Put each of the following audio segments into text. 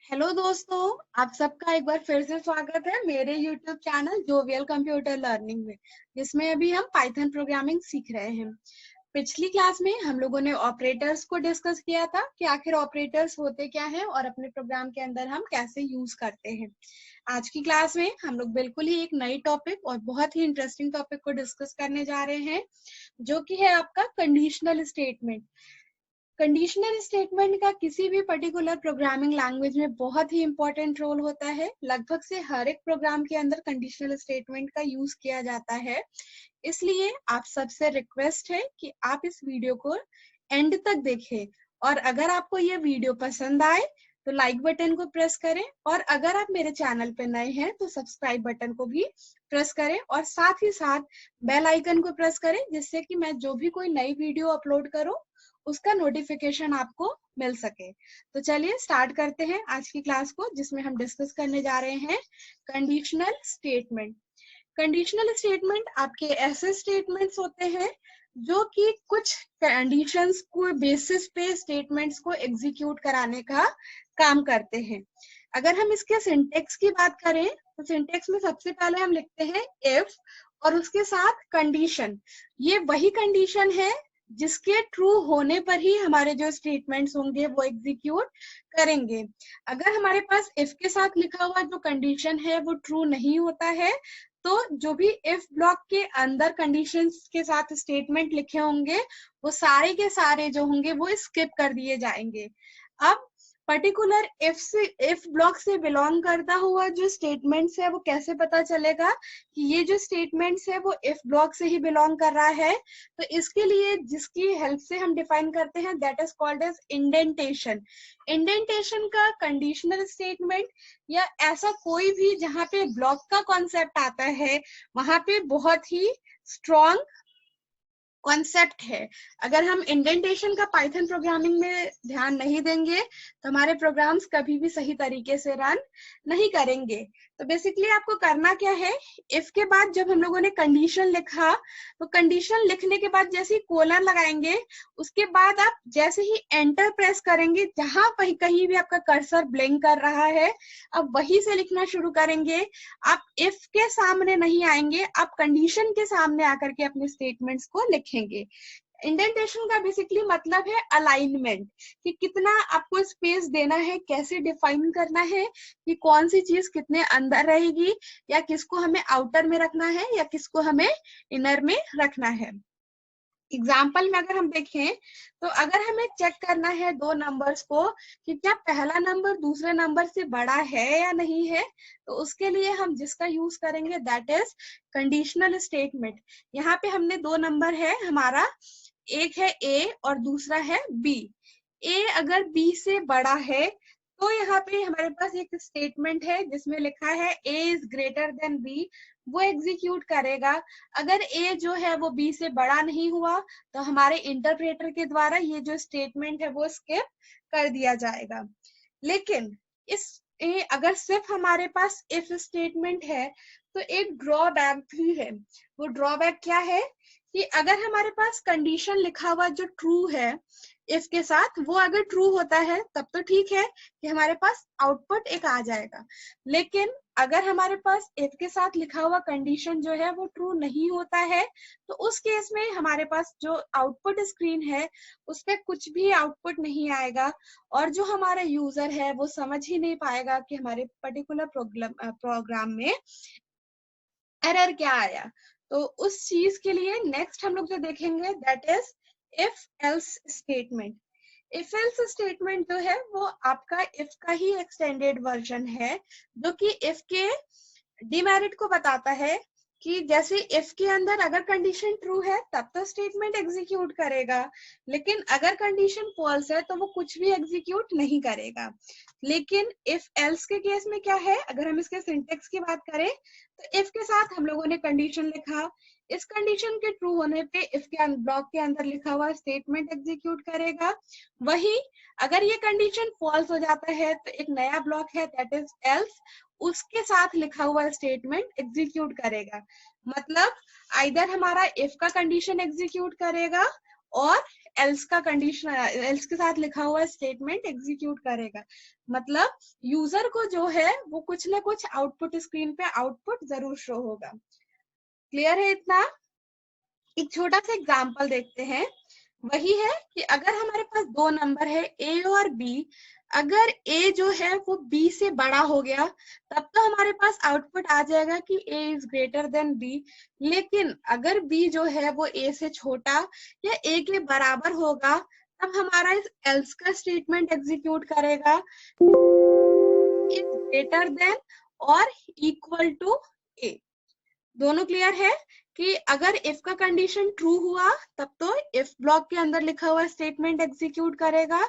Hello दोस्तों, आप सबका एक बार फिर से स्वागत है मेरे YouTube channel jovial computer learning में, जिसमें अभी हम पाइथन प्रोग्रामिंग सीख रहे हैं। पिछली क्लास में हम लोगों ने ऑपरेटर्स को डिस्कस किया था कि आखिर ऑपरेटर्स होते क्या हैं और अपने प्रोग्राम के अंदर हम कैसे यूज करते हैं। आज की क्लास में हम लोग बिल्कुल ही एक नई टॉपिक और बहुत ही इंटरेस्टिंग टॉपिक को डिस्कस करने जा रहे हैं, जो कि है आपका कंडीशनल स्टेटमेंट। कंडीशनल स्टेटमेंट का किसी भी पर्टिकुलर प्रोग्रामिंग लैंग्वेज में बहुत ही इंपॉर्टेंट रोल होता है। लगभग से हर एक प्रोग्राम के अंदर कंडीशनल स्टेटमेंट का यूज किया जाता है। इसलिए आप सबसे रिक्वेस्ट है कि आप इस वीडियो को एंड तक देखें, और अगर आपको ये वीडियो पसंद आए तो लाइक बटन को प्रेस करें, और अगर आप मेरे चैनल पे नए हैं तो सब्सक्राइब बटन को भी प्रेस करें, और साथ ही साथ बेल आइकन को प्रेस करें, जिससे कि मैं जो भी कोई नई वीडियो अपलोड करूं उसका नोटिफिकेशन आपको मिल सके। तो चलिए स्टार्ट करते हैं आज की क्लास को, जिसमें हम डिस्कस करने जा रहे हैं कंडीशनल स्टेटमेंट। कंडीशनल स्टेटमेंट आपके ऐसे स्टेटमेंट्स होते हैं जो कि कुछ कंडीशंस को बेसिस पे स्टेटमेंट्स को एग्जीक्यूट कराने का काम करते हैं। अगर हम इसके सिंटेक्स की बात करें तो सिंटेक्स में सबसे पहले हम लिखते हैं इफ और उसके साथ कंडीशन। ये वही कंडीशन है जिसके ट्रू होने पर ही हमारे जो स्टेटमेंट्स होंगे वो एग्जीक्यूट करेंगे। अगर हमारे पास इफ के साथ लिखा हुआ जो कंडीशन है वो ट्रू नहीं होता है, तो जो भी इफ ब्लॉक के अंदर कंडीशंस के साथ स्टेटमेंट लिखे होंगे वो सारे के सारे जो होंगे वो स्किप कर दिए जाएंगे। अब पर्टिकुलर इफ ब्लॉक से बिलोंग करता हुआ जो स्टेटमेंट्स है वो कैसे पता चलेगा कि ये जो स्टेटमेंट्स है वो इफ ब्लॉक से ही बिलोंग कर रहा है? तो इसके लिए जिसकी हेल्प से हम डिफाइन करते हैं that is called as indentation. Indentation का कंडीशनल स्टेटमेंट या ऐसा कोई भी जहां पे ब्लॉक का कॉन्सेप्ट आता है वहां पे बहुत ही स्ट्रॉन्ग कॉन्सेप्ट है। अगर हम इंडेंटेशन का पाइथन प्रोग्रामिंग में ध्यान नहीं देंगे तो हमारे प्रोग्राम्स कभी भी सही तरीके से रन नहीं करेंगे। तो बेसिकली आपको करना क्या है, इफ के बाद जब हम लोगों ने कंडीशन लिखा तो कंडीशन लिखने के बाद जैसे ही कोलन लगाएंगे उसके बाद आप जैसे ही एंटर प्रेस करेंगे जहां कहीं भी आपका कर्सर ब्लिंक कर रहा है अब वहीं से लिखना शुरू करेंगे। आप इफ के सामने नहीं आएंगे, आप कंडीशन के सामने आकर के अपने स्टेटमेंट्स को लिखेंगे। इंडेंटेशन का बेसिकली मतलब है अलाइनमेंट, कि कितना आपको स्पेस देना है, कैसे डिफाइन करना है कि कौन सी चीज कितने अंदर रहेगी, या किसको हमें आउटर में रखना है या किसको हमें इनर में रखना है। एग्जाम्पल में अगर हम देखें तो अगर हमें चेक करना है दो नंबर्स को कि क्या पहला नंबर दूसरे नंबर से बड़ा है या नहीं है, तो उसके लिए हम जिसका यूज करेंगे दैट इज कंडीशनल स्टेटमेंट। यहाँ पे हमने दो नंबर है हमारा, एक है ए और दूसरा है बी। ए अगर बी से बड़ा है तो यहाँ पे हमारे पास एक स्टेटमेंट है जिसमें लिखा है ए इज ग्रेटर देन बी, वो एग्जीक्यूट करेगा। अगर ए जो है वो बी से बड़ा नहीं हुआ तो हमारे इंटरप्रेटर के द्वारा ये जो स्टेटमेंट है वो स्किप कर दिया जाएगा। लेकिन अगर सिर्फ हमारे पास इफ स्टेटमेंट है तो एक ड्रॉबैक भी है। वो ड्रॉबैक क्या है कि अगर हमारे पास कंडीशन लिखा हुआ जो ट्रू है इफ के साथ, वो अगर ट्रू होता है तब तो ठीक है कि हमारे पास आउटपुट एक आ जाएगा। लेकिन अगर हमारे पास इफ के साथ लिखा हुआ कंडीशन जो है वो ट्रू नहीं होता है तो उस केस में हमारे पास जो आउटपुट स्क्रीन है उस पर कुछ भी आउटपुट नहीं आएगा, और जो हमारा यूजर है वो समझ ही नहीं पाएगा कि हमारे पर्टिकुलर प्रोग्राम में एरर क्या आया। तो उस चीज के लिए नेक्स्ट हम लोग जो देखेंगे that is if else statement. If else statement जो है वो आपका इफ का ही एक्सटेंडेड वर्जन है, जो कि इफ के डिमेरिट को बताता है कि जैसे इफ के अंदर अगर कंडीशन ट्रू है तब तो स्टेटमेंट एग्जीक्यूट करेगा, लेकिन अगर कंडीशन फॉल्स है तो वो कुछ भी एग्जीक्यूट नहीं करेगा। लेकिन इफ एल्स के केस में क्या है, अगर हम इसके सिंटेक्स की बात करें तो इफ के साथ हम लोगों ने कंडीशन लिखा, इस कंडीशन के ट्रू होने पे इफ के ब्लॉक के अंदर लिखा हुआ स्टेटमेंट एग्जीक्यूट करेगा। वही अगर ये कंडीशन फॉल्स हो जाता है तो एक नया ब्लॉक है दैट इज एल्स, उसके साथ लिखा हुआ स्टेटमेंट एग्जीक्यूट करेगा। मतलब आइदर हमारा इफ का कंडीशन एग्जीक्यूट करेगा और एल्स का कंडीशन, एल्स के साथ लिखा हुआ स्टेटमेंट एग्जीक्यूट करेगा। मतलब यूजर को जो है वो कुछ ना कुछ आउटपुट स्क्रीन पे आउटपुट जरूर शो होगा। क्लियर है इतना? एक छोटा सा एग्जांपल देखते हैं। वही है कि अगर हमारे पास दो नंबर है ए और बी, अगर ए जो है वो बी से बड़ा हो गया तब तो हमारे पास आउटपुट आ जाएगा कि ए इज ग्रेटर देन बी। लेकिन अगर बी जो है वो ए से छोटा या ए के बराबर होगा तब हमारा इस एल्स का स्टेटमेंट एग्जीक्यूट करेगा, इज ग्रेटर देन और इक्वल टू ए। दोनों क्लियर है कि अगर इफ का कंडीशन ट्रू हुआ तब तो इफ ब्लॉक के अंदर लिखा हुआ स्टेटमेंट एग्जीक्यूट करेगा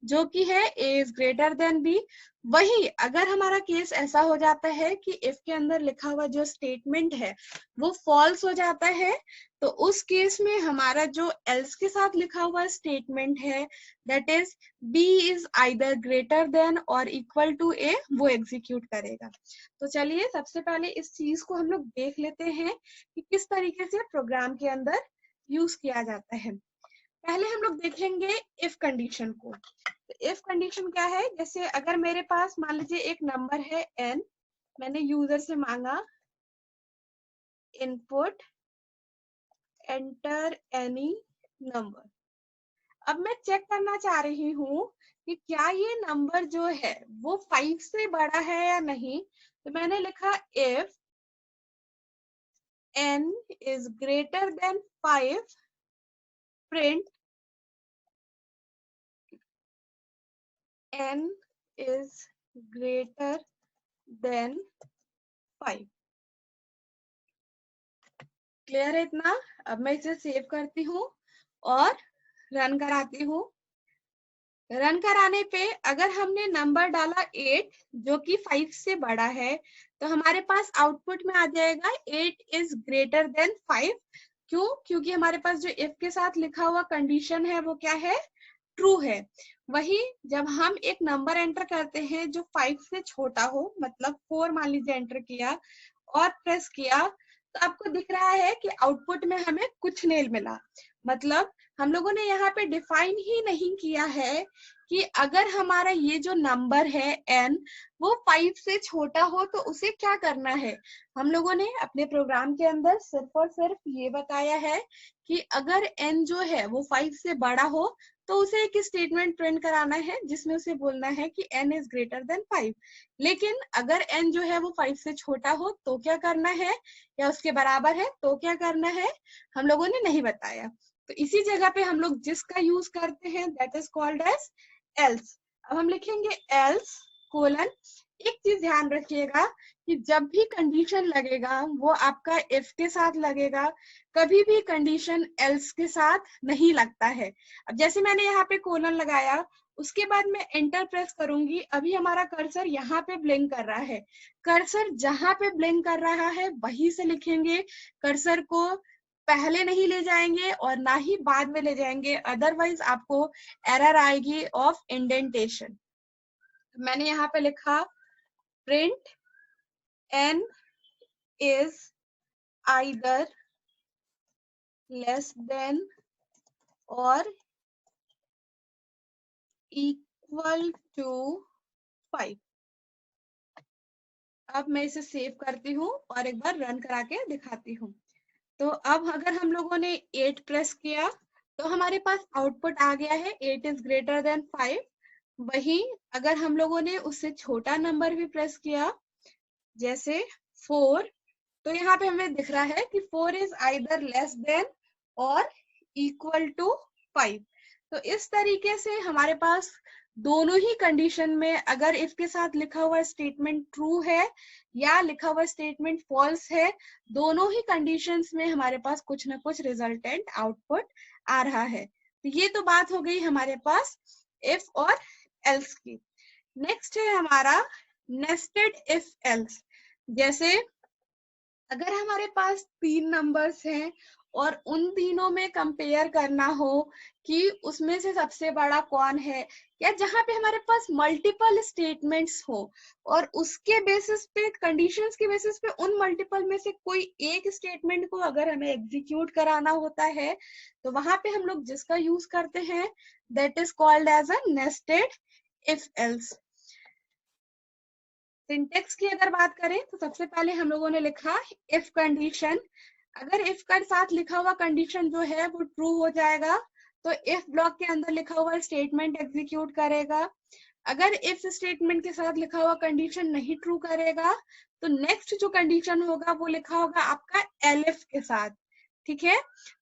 जो कि है ए इज ग्रेटर देन बी। वही अगर हमारा केस ऐसा हो जाता है कि इफ के अंदर लिखा हुआ जो स्टेटमेंट है वो फॉल्स हो जाता है तो उस केस में हमारा जो एल्स के साथ लिखा हुआ स्टेटमेंट है that is B is either greater than और इक्वल टू ए, वो एग्जीक्यूट करेगा। तो चलिए सबसे पहले इस चीज को हम लोग देख लेते हैं कि किस तरीके से प्रोग्राम के अंदर यूज किया जाता है। पहले हम लोग देखेंगे इफ कंडीशन को। तो इफ कंडीशन क्या है, जैसे अगर मेरे पास मान लीजिए एक नंबर है n, मैंने यूजर से मांगा इनपुट एंटर एनी नंबर। अब मैं चेक करना चाह रही हूँ कि क्या ये नंबर जो है वो 5 से बड़ा है या नहीं। तो मैंने लिखा if n is greater than 5, print n is greater than 5। Clear है इतना? अब मैं इसे सेव करती हूँ और रन कराती हूँ। रन कराने पे अगर हमने नंबर डाला 8 जो कि 5 से बड़ा है तो हमारे पास आउटपुट में आ जाएगा 8 इज ग्रेटर देन 5। क्यों? क्योंकि हमारे पास जो इफ के साथ लिखा हुआ कंडीशन है वो क्या है, ट्रू है। वही जब हम एक नंबर एंटर करते हैं जो 5 से छोटा हो, मतलब 4 मान लीजिए एंटर किया और प्रेस किया तो आपको दिख रहा है कि आउटपुट में हमें कुछ नहीं मिला। मतलब हम लोगों ने यहाँ पे डिफाइन ही नहीं किया है कि अगर हमारा ये जो नंबर है n वो 5 से छोटा हो तो उसे क्या करना है। हम लोगों ने अपने प्रोग्राम के अंदर सिर्फ और सिर्फ ये बताया है कि अगर n जो है वो 5 से बड़ा हो तो उसे एक स्टेटमेंट प्रिंट कराना है जिसमें उसे बोलना है कि n इज ग्रेटर देन 5। लेकिन अगर n जो है वो 5 से छोटा हो तो क्या करना है या उसके बराबर है तो क्या करना है, हम लोगों ने नहीं बताया। तो इसी जगह पे हम लोग जिसका यूज करते हैं that is called as else. अब हम लिखेंगे एल्स कोलन। एक चीज ध्यान रखिएगा कि जब भी कंडीशन लगेगा वो आपका इफ के साथ लगेगा, कभी भी कंडीशन एल्स के साथ नहीं लगता है। अब जैसे मैंने यहाँ पे कोलन लगाया उसके बाद मैं एंटर प्रेस करूंगी, अभी हमारा कर्सर यहाँ पे ब्लिंक कर रहा है। कर्सर जहां पे ब्लिंक कर रहा है वहीं से लिखेंगे, कर्सर को पहले नहीं ले जाएंगे और ना ही बाद में ले जाएंगे, अदरवाइज आपको एरर आएगी ऑफ इंडेंटेशन। मैंने यहाँ पे लिखा print n is either less than or equal to 5। अब मैं इसे सेव करती हूँ और एक बार रन करा के दिखाती हूँ। तो अब अगर हम लोगों ने 8 प्रेस किया तो हमारे पास आउटपुट आ गया है 8 इज ग्रेटर देन 5। वही अगर हम लोगों ने उससे छोटा नंबर भी प्रेस किया जैसे 4, तो यहाँ पे हमें दिख रहा है कि 4 इज आइदर लेस देन और इक्वल टू 5। तो इस तरीके से हमारे पास दोनों ही कंडीशन में अगर इफ के साथ लिखा हुआ स्टेटमेंट ट्रू है या लिखा हुआ स्टेटमेंट फॉल्स है, दोनों ही कंडीशंस में हमारे पास कुछ ना कुछ रिजल्टेंट आउटपुट आ रहा है। तो ये तो बात हो गई हमारे पास इफ और एल्स की। नेक्स्ट है हमारा नेस्टेड इफ एल्स। जैसे अगर हमारे पास 3 नंबर्स हैं और उन तीनों में कंपेयर करना हो कि उसमें से सबसे बड़ा कौन है, या जहां पे हमारे पास मल्टीपल स्टेटमेंट्स हो और उसके बेसिस पे, कंडीशंस के बेसिस पे उन मल्टीपल में से कोई एक स्टेटमेंट को अगर हमें एग्जीक्यूट कराना होता है तो वहां पे हम लोग जिसका यूज करते हैं that is called as a nested if else. Syntax की अगर बात करें तो सबसे पहले हम लोगों ने लिखा इफ कंडीशन। अगर इफ के साथ लिखा हुआ कंडीशन जो है वो ट्रू हो जाएगा तो इफ ब्लॉक के अंदर लिखा हुआ स्टेटमेंट एग्जीक्यूट करेगा। अगर इफ स्टेटमेंट के साथ लिखा हुआ कंडीशन नहीं ट्रू करेगा तो नेक्स्ट जो कंडीशन होगा वो लिखा होगा आपका एलिफ के साथ। ठीक है,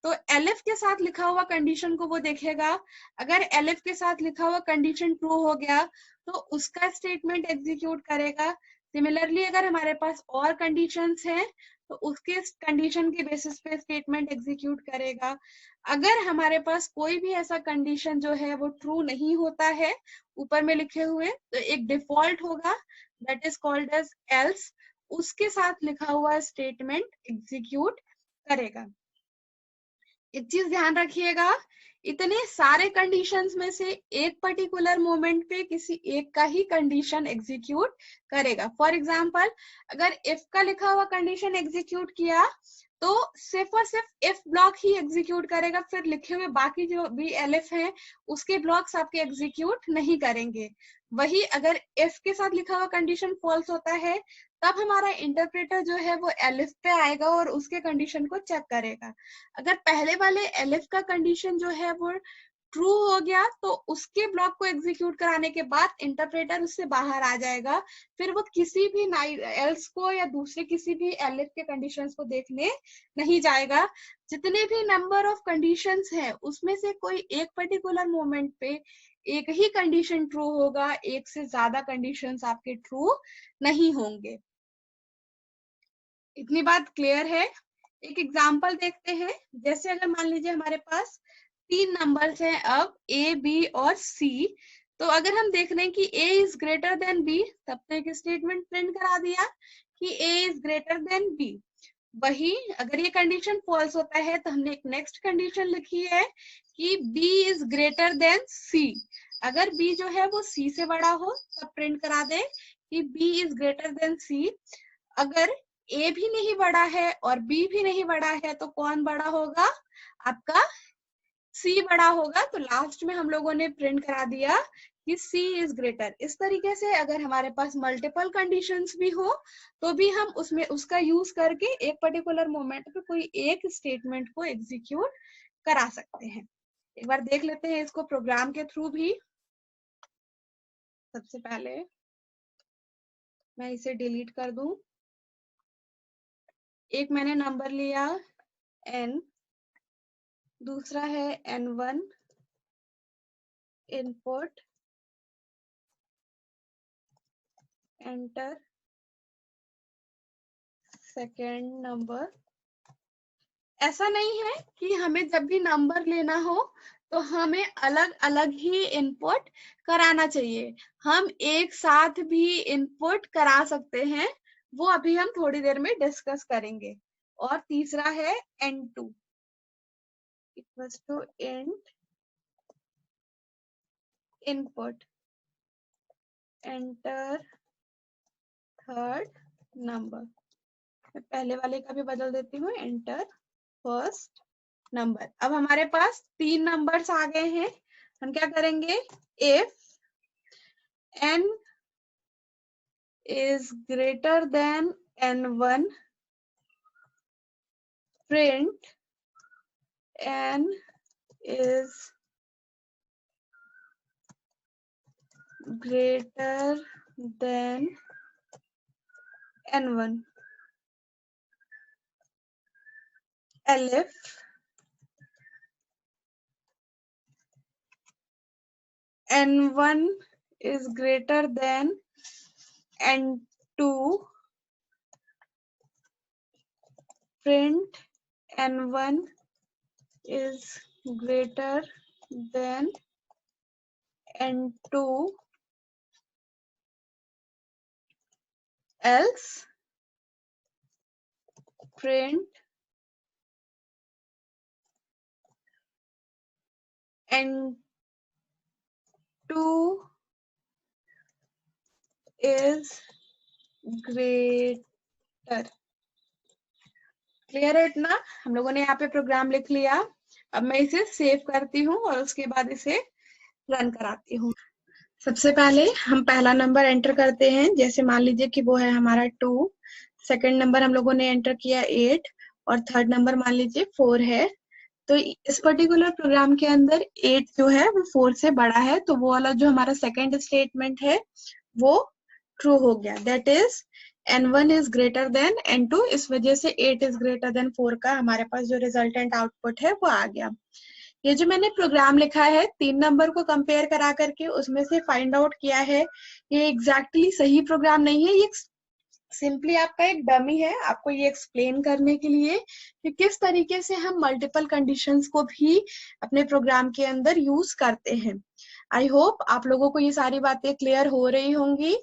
तो एलिफ के साथ लिखा हुआ कंडीशन को वो देखेगा। अगर एलिफ के साथ लिखा हुआ कंडीशन ट्रू हो गया तो उसका स्टेटमेंट एग्जीक्यूट करेगा। सिमिलरली अगर हमारे पास और कंडीशंस हैं तो उसके कंडीशन के बेसिस पे स्टेटमेंट एग्जीक्यूट करेगा। अगर हमारे पास कोई भी ऐसा कंडीशन जो है वो ट्रू नहीं होता है ऊपर में लिखे हुए, तो एक डिफॉल्ट होगा that is called as else, उसके साथ लिखा हुआ स्टेटमेंट एग्जीक्यूट करेगा। एक चीज ध्यान रखिएगा, इतने सारे कंडीशंस में से एक पर्टिकुलर मोमेंट पे किसी एक का ही कंडीशन एग्जीक्यूट करेगा। फॉर एग्जांपल अगर इफ का लिखा हुआ कंडीशन एग्जीक्यूट किया तो सिर्फ और सिर्फ इफ ब्लॉक ही एग्जीक्यूट करेगा, फिर लिखे हुए बाकी जो भी एलिफ है उसके ब्लॉक्स आपके एग्जीक्यूट नहीं करेंगे। वही अगर इफ के साथ लिखा हुआ कंडीशन फॉल्स होता है तब हमारा इंटरप्रेटर जो है वो एलिफ पे आएगा और उसके कंडीशन को चेक करेगा। अगर पहले वाले एलिफ का कंडीशन जो है वो ट्रू हो गया तो उसके ब्लॉक को एग्जीक्यूट कराने के बाद इंटरप्रेटर उससे बाहर आ जाएगा, फिर वो किसी भी एल्स को या दूसरे किसी भी एलिफ के कंडीशंस को देखने नहीं जाएगा। जितने भी नंबर ऑफ कंडीशंस हैं उसमें से कोई एक पर्टिकुलर मोमेंट पे एक ही कंडीशन ट्रू होगा, एक से ज्यादा कंडीशंस आपके ट्रू नहीं होंगे। इतनी बात क्लियर है। एक एग्जांपल देखते हैं। जैसे अगर मान लीजिए हमारे पास तीन नंबर्स हैं अब ए बी और सी, तो अगर हम देख रहे हैं कि ए इज ग्रेटर देन बी तब तो एक स्टेटमेंट प्रिंट करा दिया कि ए इज ग्रेटर देन बी। वही अगर ये कंडीशन फॉल्स होता है तो हमने एक नेक्स्ट कंडीशन लिखी है कि बी इज ग्रेटर देन सी। अगर बी जो है वो सी से बड़ा हो तब प्रिंट करा दे कि बी इज ग्रेटर देन सी। अगर ए भी नहीं बड़ा है और बी भी नहीं बड़ा है तो कौन बड़ा होगा, आपका सी बड़ा होगा। तो लास्ट में हम लोगों ने प्रिंट करा दिया कि सी इज ग्रेटर। इस तरीके से अगर हमारे पास मल्टीपल कंडीशंस भी हो तो भी हम उसमें उसका यूज करके एक पर्टिकुलर मोमेंट पे कोई एक स्टेटमेंट को एग्जीक्यूट करा सकते हैं। एक बार देख लेते हैं इसको प्रोग्राम के थ्रू भी। सबसे पहले मैं इसे डिलीट कर दूं। एक मैंने नंबर लिया n, दूसरा है n1 input, enter second number. ऐसा नहीं है कि हमें जब भी नंबर लेना हो तो हमें अलग अलग ही इनपुट कराना चाहिए, हम एक साथ भी इनपुट करा सकते हैं, वो अभी हम थोड़ी देर में डिस्कस करेंगे। और तीसरा है n2 equals to int input enter third number. मैं पहले वाले का भी बदल देती हूँ, एंटर फर्स्ट नंबर। अब हमारे पास तीन नंबर्स आ गए हैं, हम क्या करेंगे, if n is greater than n1 print n is greater than n1 elif n1 is greater than n2 print n1 is greater than n2 else print N2 is greater। Clear है इतना? हम लोगों ने यहाँ पे प्रोग्राम लिख लिया। अब मैं इसे सेव करती हूँ और उसके बाद इसे रन कराती हूँ। सबसे पहले हम पहला नंबर एंटर करते हैं, जैसे मान लीजिए कि वो है हमारा 2। सेकंड नंबर हम लोगों ने एंटर किया 8 और थर्ड नंबर मान लीजिए 4 है। तो इस पर्टिकुलर प्रोग्राम के अंदर 8 जो है वो 4 से बड़ा है, तो वो वाला जो हमारा सेकंड स्टेटमेंट है वो ट्रू हो गया। That is N1 is greater than N2। इस वजह से 8 इज ग्रेटर देन 4 का हमारे पास जो रिजल्टेंट आउटपुट है वो आ गया। ये जो मैंने प्रोग्राम लिखा है 3 नंबर को कंपेयर करा करके उसमें से फाइंड आउट किया है, ये एग्जैक्टली सही प्रोग्राम नहीं है, ये सिंपली आपका एक डमी है, आपको ये एक्सप्लेन करने के लिए कि किस तरीके से हम मल्टीपल कंडीशंस को भी अपने प्रोग्राम के अंदर यूज करते हैं। आई होप आप लोगों को ये सारी बातें क्लियर हो रही होंगी।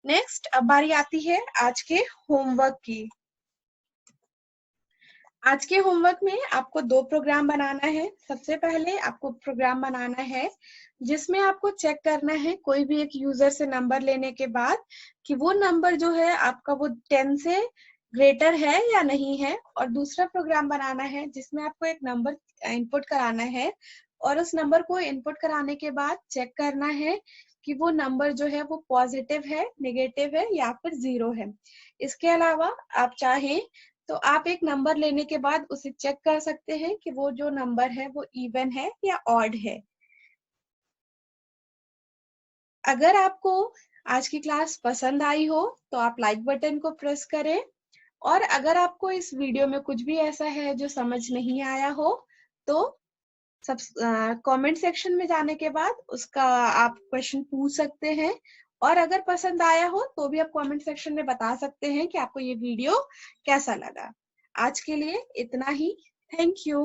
नेक्स्ट अब बारी आती है आज के होमवर्क की। आज के होमवर्क में आपको 2 प्रोग्राम बनाना है। सबसे पहले आपको प्रोग्राम बनाना है जिसमें आपको चेक करना है कोई भी एक यूजर से नंबर लेने के बाद कि वो नंबर जो है आपका वो 10 से ग्रेटर है या नहीं है। और दूसरा प्रोग्राम बनाना है जिसमें आपको एक नंबर इनपुट कराना है और उस नंबर को इनपुट कराने के बाद चेक करना है कि वो नंबर जो है वो पॉजिटिव है, नेगेटिव है या फिर 0 है। इसके अलावा आप चाहें तो आप एक नंबर लेने के बाद उसे चेक कर सकते हैं कि वो जो नंबर है वो इवन है या ऑड है। अगर आपको आज की क्लास पसंद आई हो तो आप लाइक बटन को प्रेस करें, और अगर आपको इस वीडियो में कुछ भी ऐसा है जो समझ नहीं आया हो तो सब कमेंट सेक्शन में जाने के बाद उसका आप क्वेश्चन पूछ सकते हैं। और अगर पसंद आया हो तो भी आप कमेंट सेक्शन में बता सकते हैं कि आपको ये वीडियो कैसा लगा। आज के लिए इतना ही। Thank you.